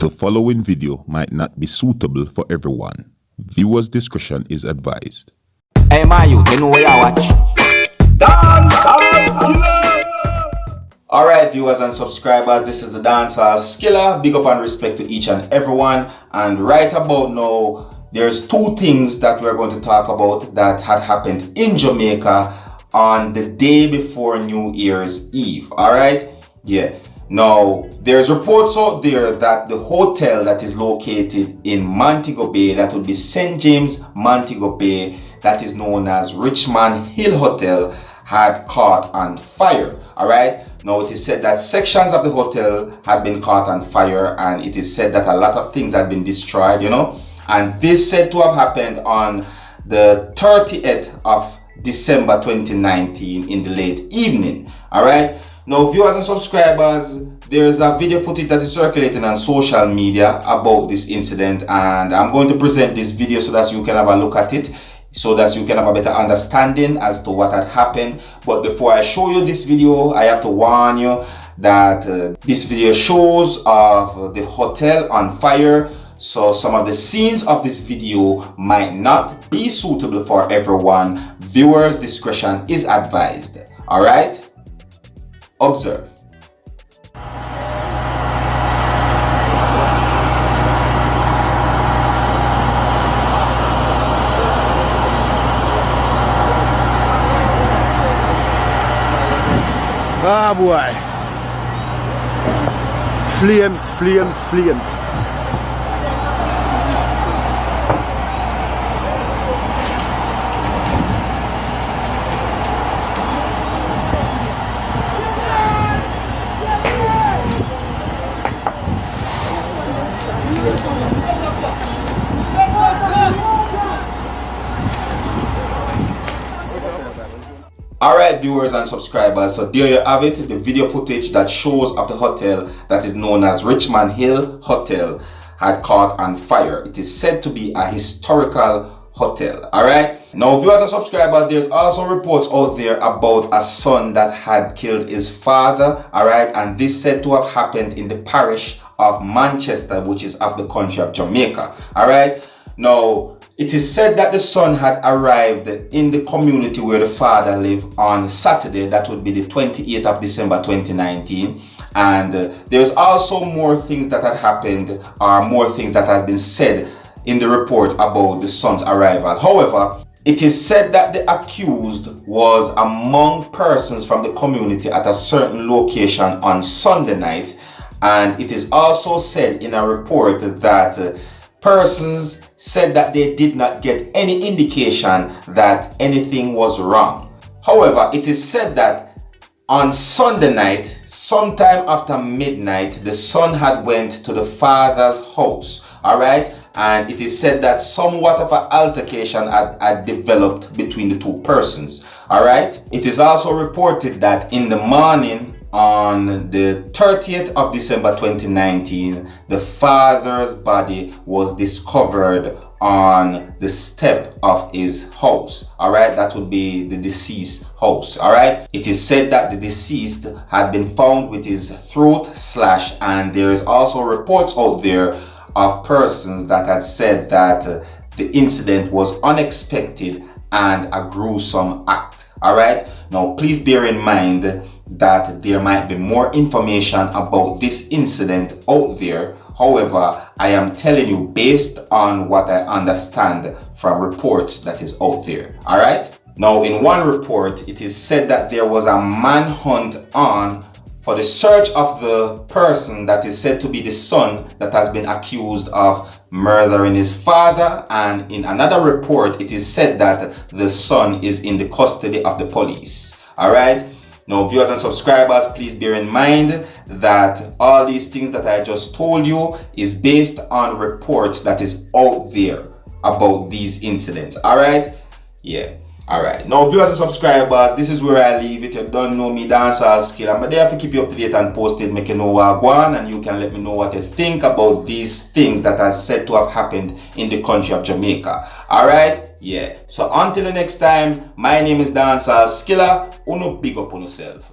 The following video might not be suitable for everyone. Viewers' discretion is advised. Hey man, you know what I watch? Dancehall. Alright viewers and subscribers, this is the Dancehall Skilla. Big up and respect to each and everyone. And right about now, there's two things that we're going to talk about that had happened in Jamaica on the day before New Year's Eve. Alright? Yeah. Now, there's reports out there that the hotel that is located in Montego Bay, that would be St. James Montego Bay, that is known as Richmond Hill Hotel, had caught on fire. Alright? Now, it is said that sections of the hotel had been caught on fire, and it is said that a lot of things had been destroyed, And this said to have happened on the 30th of December 2019 in the late evening. Alright? Now, viewers and subscribers, there's a video footage that is circulating on social media about this incident, and I'm going to present this video so that you can have a look at it, so that you can have a better understanding as to what had happened. But before I show you this video, I have to warn you that this video shows of the hotel on fire, so some of the scenes of this video might not be suitable for everyone. Viewers' discretion is advised. Alright? Observe. Ah boy. Flames, flames, flames. Alright viewers and subscribers, so there you have it, the video footage that shows of the hotel that is known as Richmond Hill Hotel had caught on fire. It is said to be a historical hotel. Alright, now viewers and subscribers, there's also reports out there about a son that had killed his father. Alright, and this said to have happened in the parish of Manchester, which is of the country of Jamaica. Alright, now it is said that the son had arrived in the community where the father lived on Saturday, that would be the 28th of December 2019. And there's also more things that had happened, or more things that has been said in the report about the son's arrival. However, it is said that the accused was among persons from the community at a certain location on Sunday night. And it is also said in a report that persons said that they did not get any indication that anything was wrong. However, it is said that on Sunday night, sometime after midnight, the son had went to the father's house. Alright? And it is said that somewhat of an altercation had developed between the two persons. Alright? It is also reported that in the morning on the 30th of December 2019, the father's body was discovered on the step of his house. Alright, that would be the deceased house. Alright, it is said that the deceased had been found with his throat slashed, and there is also reports out there of persons that had said that the incident was unexpected and a gruesome act. Alright, now please bear in mind that there might be more information about this incident out there. However, I am telling you based on what I understand from reports that is out there. Alright? Now, in one report, it is said that there was a manhunt on for the search of the person that is said to be the son that has been accused of murdering his father. And in another report, it is said that the son is in the custody of the police. Alright? Now, viewers and subscribers, please bear in mind that all these things that I just told you is based on reports that is out there about these incidents. Alright? Yeah. Alright. Now, viewers and subscribers, this is where I leave it. You don't know me, Dancehall Skilla. I'm there to keep you up to date and posted, make you know what I want, and you can let me know what you think about these things that are said to have happened in the country of Jamaica. Alright? Yeah. So until the next time, my name is Dancehall Skilla. Uno big up on yourself.